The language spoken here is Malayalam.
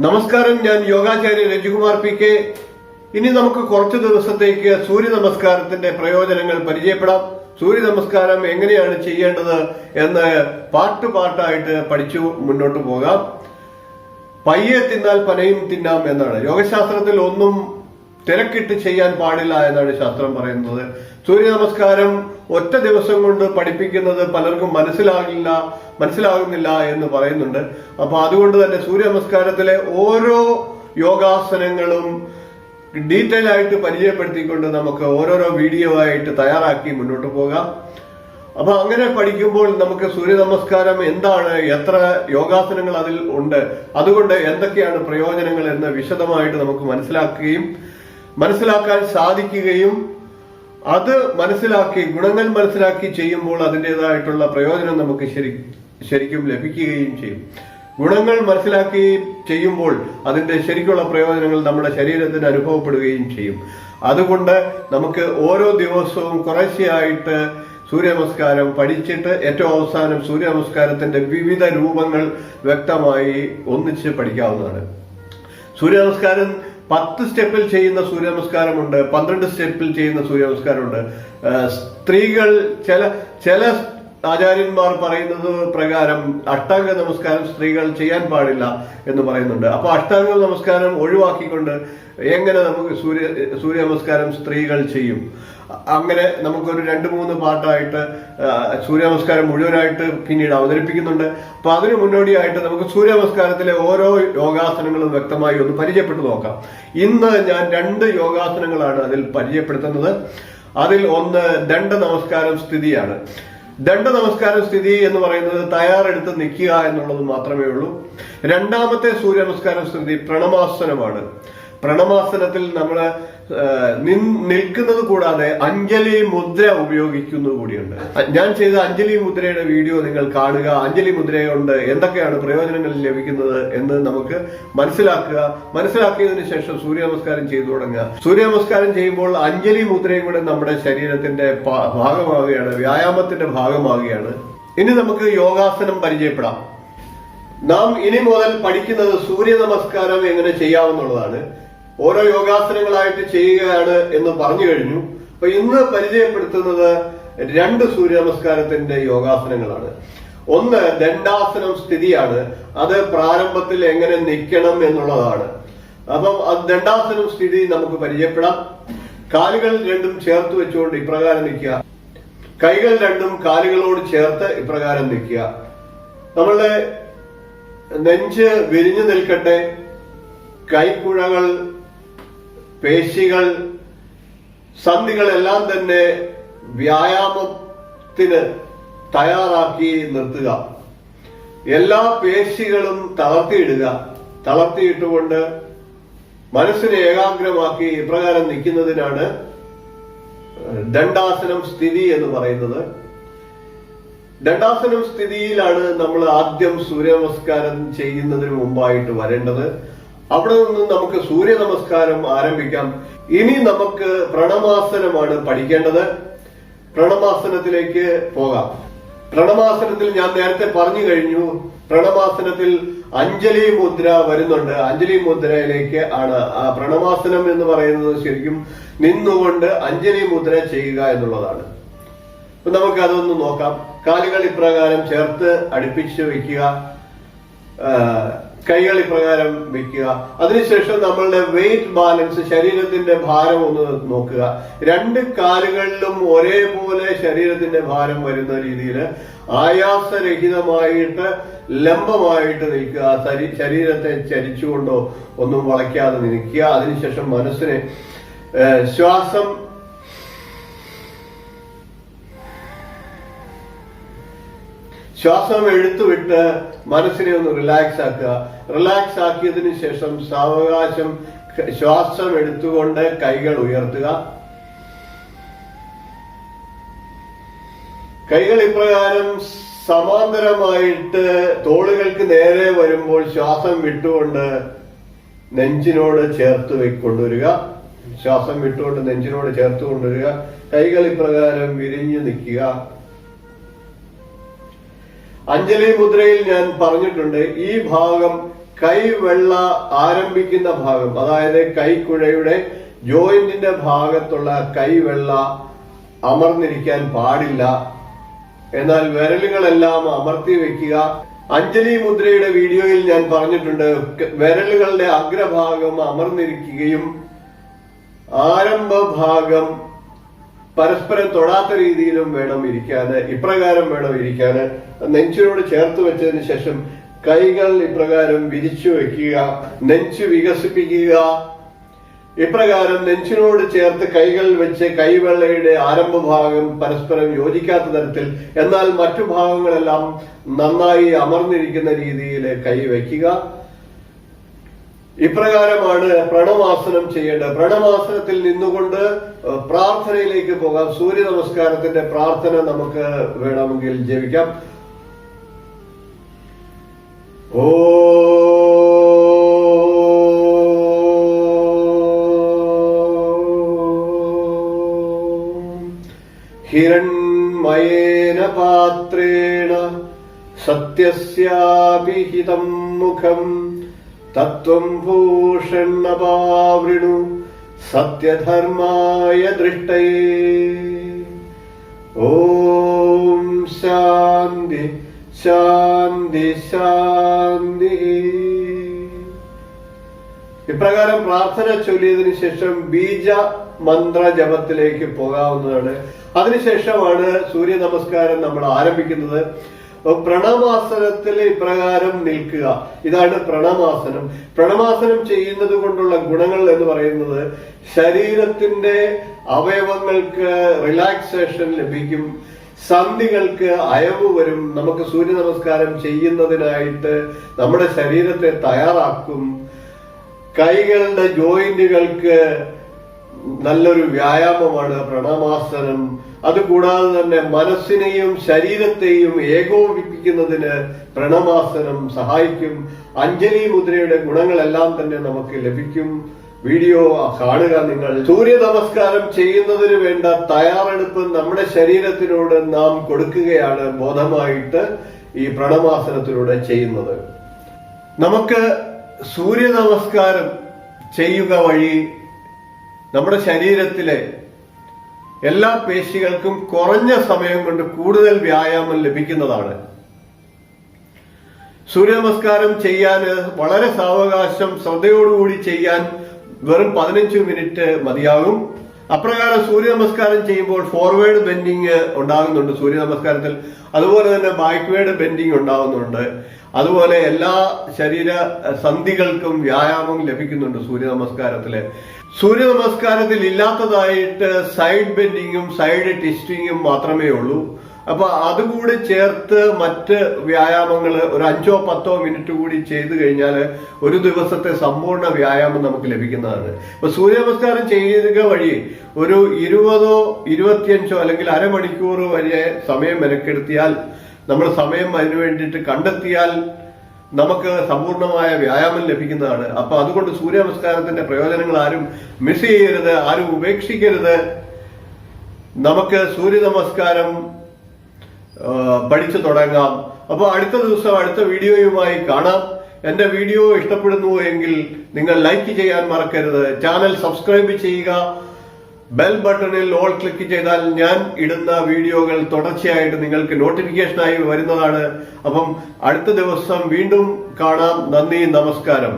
നമസ്കാരം, ഞാൻ യോഗാചാര്യ രജികുമാർ PK. ഇനി നമുക്ക് കുറച്ചു ദിവസത്തേക്ക് സൂര്യ നമസ്കാരത്തിന്റെ പ്രയോജനങ്ങൾ പരിചയപ്പെടാം. സൂര്യ നമസ്കാരം എങ്ങനെയാണ് ചെയ്യേണ്ടത് എന്ന് പാട്ടായിട്ട് പഠിച്ചു മുന്നോട്ട് പോകാം. പയ്യെ തിന്നാൽ പനയും തിന്നാം എന്നാണ് യോഗശാസ്ത്രത്തിൽ. ഒന്നും തിരക്കിട്ട് ചെയ്യാൻ പാടില്ല എന്നാണ് ശാസ്ത്രം പറയുന്നത്. സൂര്യ നമസ്കാരം ഒറ്റ ദിവസം കൊണ്ട് പഠിപ്പിക്കുന്നത് പലർക്കും മനസ്സിലാകുന്നില്ല എന്ന് പറയുന്നുണ്ട്. അപ്പൊ അതുകൊണ്ട് തന്നെ സൂര്യ നമസ്കാരത്തിലെ ഓരോ യോഗാസനങ്ങളും ഡീറ്റെയിൽ ആയിട്ട് പരിചയപ്പെടുത്തിക്കൊണ്ട് നമുക്ക് ഓരോരോ വീഡിയോ ആയിട്ട് തയ്യാറാക്കി മുന്നോട്ട് പോകാം. അപ്പൊ അങ്ങനെ പഠിക്കുമ്പോൾ നമുക്ക് സൂര്യ നമസ്കാരം എന്താണ്, എത്ര യോഗാസനങ്ങൾ അതിൽ ഉണ്ട്, അതുകൊണ്ട് എന്തൊക്കെയാണ് പ്രയോജനങ്ങൾ എന്ന് വിശദമായിട്ട് നമുക്ക് മനസ്സിലാക്കാൻ സാധിക്കുകയും അത് ഗുണങ്ങൾ മനസ്സിലാക്കി ചെയ്യുമ്പോൾ അതിൻ്റെതായിട്ടുള്ള പ്രയോജനം നമുക്ക് ശരിക്കും ലഭിക്കുകയും ചെയ്യും. ഗുണങ്ങൾ മനസ്സിലാക്കി ചെയ്യുമ്പോൾ അതിന്റെ ശരിക്കുള്ള പ്രയോജനങ്ങൾ നമ്മുടെ ശരീരത്തിന് അനുഭവപ്പെടുകയും ചെയ്യും. അതുകൊണ്ട് നമുക്ക് ഓരോ ദിവസവും കുറേശ്ശെയായിട്ട് സൂര്യ നമസ്കാരം പഠിച്ചിട്ട് ഏറ്റവും അവസാനം സൂര്യ നമസ്കാരത്തിന്റെ വിവിധ രൂപങ്ങൾ വ്യക്തമായി ഒന്നിച്ച് പഠിക്കാവുന്നതാണ്. സൂര്യ നമസ്കാരം 10 സ്റ്റെപ്പിൽ ചെയ്യുന്ന സൂര്യ നമസ്കാരമുണ്ട്, 12 സ്റ്റെപ്പിൽ ചെയ്യുന്ന സൂര്യ നമസ്കാരമുണ്ട്. സ്ത്രീകൾ ചില ആചാര്യന്മാർ പറയുന്നത് പ്രകാരം അഷ്ടാംഗ നമസ്കാരം സ്ത്രീകൾ ചെയ്യാൻ പാടില്ല എന്ന് പറയുന്നുണ്ട്. അപ്പൊ അഷ്ടാംഗ നമസ്കാരം ഒഴിവാക്കിക്കൊണ്ട് എങ്ങനെ നമുക്ക് സൂര്യ നമസ്കാരം സ്ത്രീകൾ ചെയ്യും? അങ്ങനെ നമുക്കൊരു 2-3 പാട്ടായിട്ട് സൂര്യ നമസ്കാരം മുഴുവനായിട്ട് പിന്നീട് അവതരിപ്പിക്കുന്നുണ്ട്. അപ്പൊ അതിനു മുന്നോടിയായിട്ട് നമുക്ക് സൂര്യ നമസ്കാരത്തിലെ ഓരോ യോഗാസനങ്ങളും വ്യക്തമായി ഒന്ന് പരിചയപ്പെട്ടു നോക്കാം. ഇന്ന് ഞാൻ 2 യോഗാസനങ്ങളാണ് അതിൽ പരിചയപ്പെടുത്തുന്നത്. അതിൽ ഒന്ന് ദണ്ഡ നമസ്കാരം സ്ഥിതിയാണ്. ദണ്ഡ നമസ്കാരം സ്ഥിതി എന്ന് പറയുന്നത് തയ്യാറെടുത്ത് നിൽക്കുക എന്നുള്ളത് മാത്രമേ ഉള്ളൂ. രണ്ടാമത്തെ സൂര്യ നമസ്കാരം സ്ഥിതി പ്രണമാസനമാണ്. പ്രണമാസനത്തിൽ നമ്മൾ നിൽക്കുന്നത് കൂടാതെ അഞ്ജലി മുദ്ര ഉപയോഗിക്കുന്നത് കൂടിയുണ്ട്. ഞാൻ ചെയ്ത അഞ്ജലി മുദ്രയുടെ വീഡിയോ നിങ്ങൾ കാണുക. അഞ്ജലി മുദ്ര കൊണ്ട് എന്തൊക്കെയാണ് പ്രയോജനങ്ങൾ ലഭിക്കുന്നത് എന്ന് നമുക്ക് മനസ്സിലാക്കിയതിനു ശേഷം സൂര്യ നമസ്കാരം ചെയ്തു തുടങ്ങുക. സൂര്യ നമസ്കാരം ചെയ്യുമ്പോൾ അഞ്ജലി മുദ്രയും കൂടെ നമ്മുടെ ശരീരത്തിന്റെ ഭാഗമാവുകയാണ്, വ്യായാമത്തിന്റെ ഭാഗമാവുകയാണ്. ഇനി നമുക്ക് യോഗാസനം പരിചയപ്പെടാം. നാം ഇനി മുതൽ പഠിക്കുന്നത് സൂര്യ നമസ്കാരം എങ്ങനെ ചെയ്യാവുന്നതാണ്. ഓരോ യോഗാസനങ്ങളായിട്ട് ചെയ്യുകയാണ് എന്ന് പറഞ്ഞു കഴിഞ്ഞു. അപ്പൊ ഇന്ന് പരിചയപ്പെടുത്തുന്നത് 2 സൂര്യ നമസ്കാരത്തിന്റെ യോഗാസനങ്ങളാണ്. ഒന്ന് ദണ്ഡാസനം സ്ഥിതിയാണ്. അത് പ്രാരംഭത്തിൽ എങ്ങനെ നിൽക്കണം എന്നുള്ളതാണ്. അപ്പം ദണ്ഡാസനം സ്ഥിതി നമുക്ക് പരിചയപ്പെടാം. കാലുകൾ രണ്ടും ചേർത്ത് വെച്ചുകൊണ്ട് ഇപ്രകാരം നിൽക്കുക. കൈകൾ രണ്ടും കാലുകളോട് ചേർത്ത് ഇപ്രകാരം നിൽക്കുക. നമ്മളുടെ നെഞ്ച് വിരിഞ്ഞു നിൽക്കട്ടെ. കൈക്കുഴകൾ, പേശികൾ, സന്ധികളെല്ലാം തന്നെ വ്യായാമത്തിന് തയ്യാറാക്കി നിർത്തുക. എല്ലാ പേശികളും തളർത്തിയിട്ടുകൊണ്ട് മനസ്സിനെ ഏകാഗ്രമാക്കി ഇപ്രകാരം നിൽക്കുന്നതിനാണ് ദണ്ഡാസനം സ്ഥിതി എന്ന് പറയുന്നത്. ദണ്ഡാസനം സ്ഥിതിയിലാണ് നമ്മൾ ആദ്യം സൂര്യ നമസ്കാരം ചെയ്യുന്നതിന് മുമ്പായിട്ട് വരേണ്ടത്. അവിടെ നിന്ന് നമുക്ക് സൂര്യ നമസ്കാരം ആരംഭിക്കാം. ഇനി നമുക്ക് പ്രണമാസനമാണ് പഠിക്കേണ്ടത്. പ്രണമാസനത്തിലേക്ക് പോകാം. പ്രണമാസനത്തിൽ ഞാൻ നേരത്തെ പറഞ്ഞു കഴിഞ്ഞു. പ്രണമാസനത്തിൽ അഞ്ജലി മുദ്ര വരുന്നുണ്ട്. അഞ്ജലി മുദ്രയിലേക്ക് ആണ് ആ പ്രണമാസനം എന്ന് പറയുന്നത്. ശരിക്കും നിന്നുകൊണ്ട് അഞ്ജലി മുദ്ര ചെയ്യുക എന്നുള്ളതാണ്. അപ്പൊ നമുക്ക് അതൊന്ന് നോക്കാം. കാലുകൾ ഇപ്രകാരം ചേർത്ത് അടുപ്പിച്ച് വെക്കുക. കൈകൾ ഇപ്രകാരം വെക്കുക. അതിനുശേഷം നമ്മളുടെ വെയിറ്റ് ബാലൻസ്, ശരീരത്തിന്റെ ഭാരം ഒന്ന് നോക്കുക. 2 കാലുകളിലും ഒരേപോലെ ശരീരത്തിന്റെ ഭാരം വരുന്ന രീതിയിൽ ആയാസരഹിതമായിട്ട് ലംബമായിട്ട് നിൽക്കുക. ശരീരത്തെ ചരിച്ചുകൊണ്ടോ ഒന്നും വളയ്ക്കാതെ നിൽക്കുക. അതിനുശേഷം മനസ്സിനെ ശ്വാസം എടുത്തുവിട്ട് മനസ്സിനെ ഒന്ന് റിലാക്സ് ആക്കുക. റിലാക്സ് ആക്കിയതിനു ശേഷം സാവകാശം ശ്വാസം എടുത്തുകൊണ്ട് കൈകൾ ഉയർത്തുക. കൈകൾ ഇപ്രകാരം സമാന്തരമായിട്ട് തോളുകൾക്ക് നേരെ വരുമ്പോൾ ശ്വാസം വിട്ടുകൊണ്ട് നെഞ്ചിനോട് ചേർത്ത് കൊണ്ടുവരിക. ശ്വാസം വിട്ടുകൊണ്ട് നെഞ്ചിനോട് ചേർത്ത് കൊണ്ടുവരിക. കൈകൾ ഇപ്രകാരം വിരിഞ്ഞു നിൽക്കുക. അഞ്ജലി മുദ്രയിൽ ഞാൻ പറഞ്ഞിട്ടുണ്ട്, ഈ ഭാഗം കൈവെള്ള ആരംഭിക്കുന്ന ഭാഗം, അതായത് കൈക്കുഴയുടെ ജോയിന്റിന്റെ ഭാഗത്തുള്ള കൈവെള്ള അമർന്നിരിക്കാൻ പാടില്ല. എന്നാൽ വിരലുകളെല്ലാം അമർത്തി വെക്കുക. അഞ്ജലി മുദ്രയുടെ വീഡിയോയിൽ ഞാൻ പറഞ്ഞിട്ടുണ്ട്, വിരലുകളുടെ അഗ്രഭാഗം അമർന്നിരിക്കുകയും ആരംഭ ഭാഗം പരസ്പരം തൊടാത്ത രീതിയിലും വേണം ഇരിക്കാന്. ഇപ്രകാരം വേണം ഇരിക്കാന്. നെഞ്ചിനോട് ചേർത്ത് വെച്ചതിന് ശേഷം കൈകൾ ഇപ്രകാരം വിരിച്ചു വെക്കുക, നെഞ്ച് വികസിപ്പിക്കുക. ഇപ്രകാരം നെഞ്ചിനോട് ചേർത്ത് കൈകൾ വെച്ച് കൈവെള്ളയുടെ ആരംഭ ഭാഗം പരസ്പരം യോജിക്കാത്ത തരത്തിൽ, എന്നാൽ മറ്റു ഭാഗങ്ങളെല്ലാം നന്നായി അമർന്നിരിക്കുന്ന രീതിയിൽ കൈ വയ്ക്കുക. ഇപ്രകാരമാണ് പ്രണമാസനം ചെയ്യേണ്ടത്. പ്രണമാസനത്തിൽ നിന്നുകൊണ്ട് പ്രാർത്ഥനയിലേക്ക് പോകാം. സൂര്യ നമസ്കാരത്തിന്റെ പ്രാർത്ഥന നമുക്ക് വേണമെങ്കിൽ ജപിക്കാം. ഹിരണ്മയേന പാത്രേണ സത്യസ്യാഭിഹിതം മുഖം തത്വം ഭൂഷണ്ണപാവൃണു സത്യധർമായ ദൃഷ്ടയേ. ഓം ശാന്തി ശാന്തി ശാന്തി. ഇപ്രകാരം പ്രാർത്ഥന ചൊല്ലിയതിനു ശേഷം ബീജ മന്ത്ര ജപത്തിലേക്ക് പോകാവുന്നതാണ്. അതിനുശേഷമാണ് സൂര്യ നമസ്കാരം നമ്മൾ ആരംഭിക്കുന്നത്. പ്രണമാസനത്തിൽ ഇപ്രകാരം നിൽക്കുക. ഇതാണ് പ്രണമാസനം. പ്രണമാസനം ചെയ്യുന്നത് കൊണ്ടുള്ള ഗുണങ്ങൾ എന്ന് പറയുന്നത് ശരീരത്തിന്റെ അവയവങ്ങൾക്ക് റിലാക്സേഷൻ ലഭിക്കും, സന്ധികൾക്ക് അയവ് വരും. നമുക്ക് സൂര്യ നമസ്കാരം ചെയ്യുന്നതിനായിട്ട് നമ്മുടെ ശരീരത്തെ തയ്യാറാക്കും. കൈകളുടെ ജോയിന്റുകൾക്ക് നല്ലൊരു വ്യായാമമാണ് പ്രണമാസനം. അതുകൂടാതെ തന്നെ മനസ്സിനെയും ശരീരത്തെയും ഏകോപിപ്പിക്കുന്നതിന് പ്രണമാസനം സഹായിക്കും. അഞ്ജലി മുദ്രയുടെ ഗുണങ്ങളെല്ലാം തന്നെ നമുക്ക് ലഭിക്കും. വീഡിയോ കാണുക നിങ്ങൾ. സൂര്യ നമസ്കാരം ചെയ്യുന്നതിന് വേണ്ട തയ്യാറെടുപ്പ് നമ്മുടെ ശരീരത്തിനോട് നാം കൊടുക്കുകയാണ് ബോധമായിട്ട് ഈ പ്രണമാസനത്തിലൂടെ ചെയ്യുന്നത്. നമുക്ക് സൂര്യ നമസ്കാരം ചെയ്യുക വഴി നമ്മുടെ ശരീരത്തിലെ എല്ലാ പേശികൾക്കും കുറഞ്ഞ സമയം കൊണ്ട് കൂടുതൽ വ്യായാമം ലഭിക്കുന്നതാണ്. സൂര്യ നമസ്കാരം ചെയ്യാൻ വളരെ സാവകാശം ശ്രദ്ധയോടുകൂടി ചെയ്യാൻ വെറും 15 മിനിറ്റ് മതിയാകും. അപ്രകാരം സൂര്യ നമസ്കാരം ചെയ്യുമ്പോൾ ഫോർവേഡ് ബെൻഡിങ് ഉണ്ടാകുന്നുണ്ട് സൂര്യ നമസ്കാരത്തിൽ. അതുപോലെ തന്നെ ബാക്ക്വേഡ് ബെൻഡിങ് ഉണ്ടാകുന്നുണ്ട്. അതുപോലെ എല്ലാ ശരീര സന്ധികൾക്കും വ്യായാമം ലഭിക്കുന്നുണ്ട് സൂര്യ നമസ്കാരത്തില്. സൂര്യ നമസ്കാരത്തിൽ ഇല്ലാത്തതായിട്ട് സൈഡ് ബെൻഡിങ്ങും സൈഡ് ട്വിസ്റ്റിങ്ങും മാത്രമേ ഉള്ളൂ. അപ്പൊ അതുകൂടി ചേർത്ത് മറ്റ് വ്യായാമങ്ങൾ ഒരു 5-10 മിനിറ്റ് കൂടി ചെയ്തു കഴിഞ്ഞാൽ ഒരു ദിവസത്തെ സമ്പൂർണ്ണ വ്യായാമം നമുക്ക് ലഭിക്കുന്നതാണ്. അപ്പൊ സൂര്യ നമസ്കാരം ചെയ്യുക വഴി ഒരു 20-25 അല്ലെങ്കിൽ അരമണിക്കൂർ വരെ സമയം മെനക്കെടുത്തിയാൽ, നമ്മൾ സമയം അതിനു വേണ്ടിയിട്ട് കണ്ടെത്തിയാൽ നമുക്ക് സമ്പൂർണമായ വ്യായാമം ലഭിക്കുന്നതാണ്. അപ്പൊ അതുകൊണ്ട് സൂര്യ നമസ്കാരത്തിന്റെ പ്രയോജനങ്ങൾ ആരും മിസ് ചെയ്യരുത്, ആരും ഉപേക്ഷിക്കരുത്. നമുക്ക് സൂര്യ നമസ്കാരം പഠിച്ചു തുടങ്ങാം. അപ്പൊ അടുത്ത ദിവസം അടുത്ത വീഡിയോയുമായി കാണാം. എന്റെ വീഡിയോ ഇഷ്ടപ്പെടുന്നു എങ്കിൽ നിങ്ങൾ ലൈക്ക് ചെയ്യാൻ മറക്കരുത്. ചാനൽ സബ്സ്ക്രൈബ് ചെയ്യുക. ബെൽ ബട്ടണിൽ ഓൾ ക്ലിക്ക് ചെയ്താൽ ഞാൻ ഇടുന്ന വീഡിയോകൾ തുടർച്ചയായിട്ട് നിങ്ങൾക്ക് നോട്ടിഫിക്കേഷനായി വരുന്നതാണ്. അപ്പം അടുത്ത ദിവസം വീണ്ടും കാണാം. നന്ദി, നമസ്കാരം.